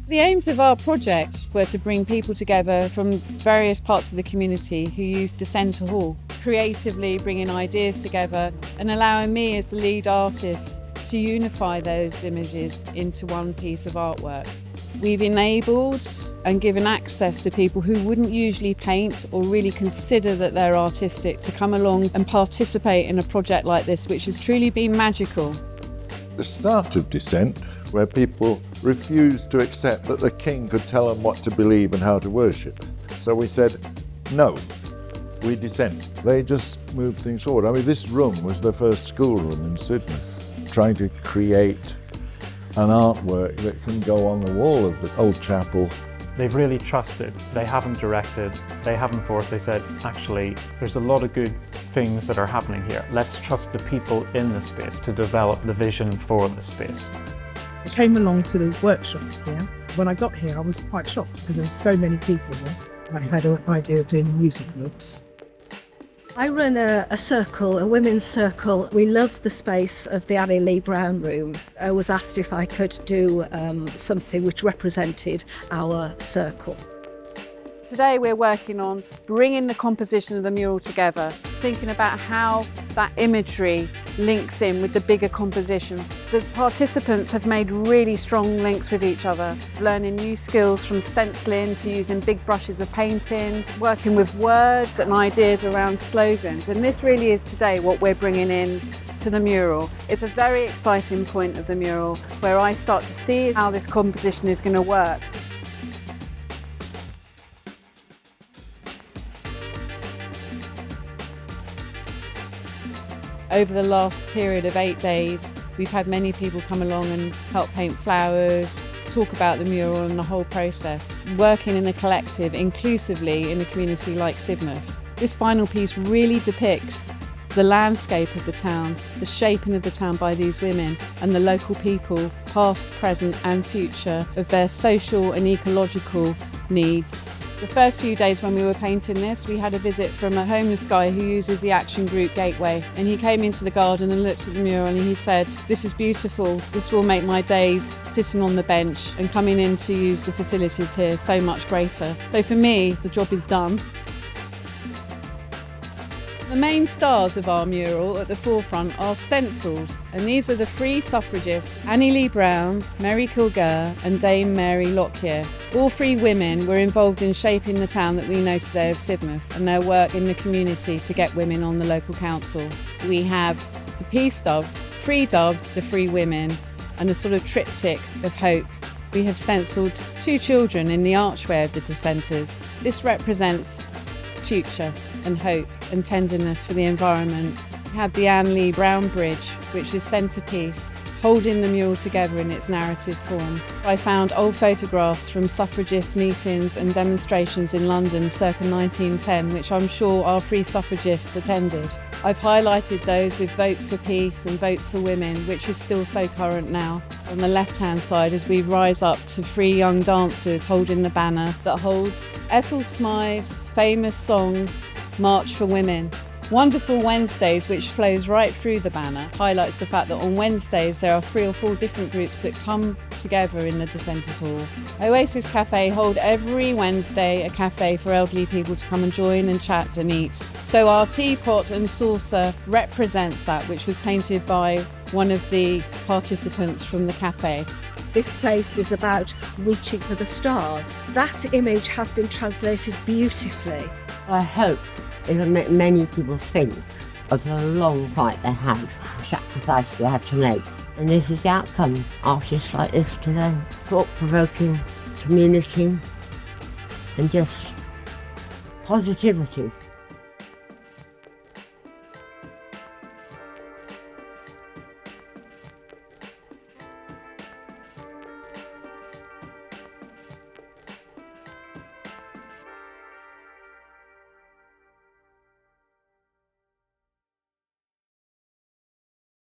The aims of our project were to bring people together from various parts of the community who use Dissenters Hall, creatively bringing ideas together and allowing me as the lead artist to unify those images into one piece of artwork. We've enabled and given access to people who wouldn't usually paint or really consider that they're artistic to come along and participate in a project like this, which has truly been magical. The start of dissent, where people refused to accept that the king could tell them what to believe and how to worship. So we said, no, we dissent. They just moved things forward. I mean, this room was the first schoolroom in Sydney, trying to create an artwork that can go on the wall of the old chapel. They've really trusted, they haven't directed, they haven't forced, they said, actually, there's a lot of good things that are happening here. Let's trust the people in the space to develop the vision for the space. I came along to the workshop here. When I got here, I was quite shocked because there were so many people there. I had an idea of doing the music notes. I run a circle, a women's circle. We love the space of the Annie Lee Brown room. I was asked if I could do something which represented our circle. Today we're working on bringing the composition of the mural together, thinking about how that imagery links in with the bigger composition. The participants have made really strong links with each other, learning new skills from stenciling to using big brushes of painting, working with words and ideas around slogans. And this really is today what we're bringing in to the mural. It's a very exciting point of the mural where I start to see how this composition is going to work. Over the last period of 8 days, we've had many people come along and help paint flowers, talk about the mural and the whole process, working in a collective, inclusively in a community like Sidmouth. This final piece really depicts the landscape of the town, the shaping of the town by these women and the local people, past, present and future, of their social and ecological needs. The first few days when we were painting this, we had a visit from a homeless guy who uses the action group Gateway, and he came into the garden and looked at the mural and he said, "This is beautiful, this will make my days sitting on the bench and coming in to use the facilities here so much greater." So for me, the job is done. The main stars of our mural at the forefront are stencilled, and these are the three suffragists, Annie Lee Brown, Mary Kilgore and Dame Mary Lockyer. All three women were involved in shaping the town that we know today of Sidmouth and their work in the community to get women on the local council. We have the peace doves, three doves, the three women, and a sort of triptych of hope. We have stencilled two children in the archway of the Dissenters. This represents future and hope and tenderness for the environment. We have the Anne Lee Brown Bridge, which is centrepiece, holding the mural together in its narrative form. I found old photographs from suffragist meetings and demonstrations in London circa 1910, which I'm sure our free suffragists attended. I've highlighted those with votes for peace and votes for women, which is still so current now. On the left-hand side, as we rise up to three young dancers holding the banner that holds Ethel Smythe's famous song, March for Women. Wonderful Wednesdays, which flows right through the banner, highlights the fact that on Wednesdays there are 3 or 4 different groups that come together in the Dissenters Hall. Oasis Cafe hold every Wednesday a cafe for elderly people to come and join and chat and eat. So our teapot and saucer represents that, which was painted by one of the participants from the cafe. This place is about reaching for the stars. That image has been translated beautifully. I hope it'll make many people think of the long fight they had, the sacrifice they had to make. And this is the outcome. Artists like this today, thought-provoking community and just positivity.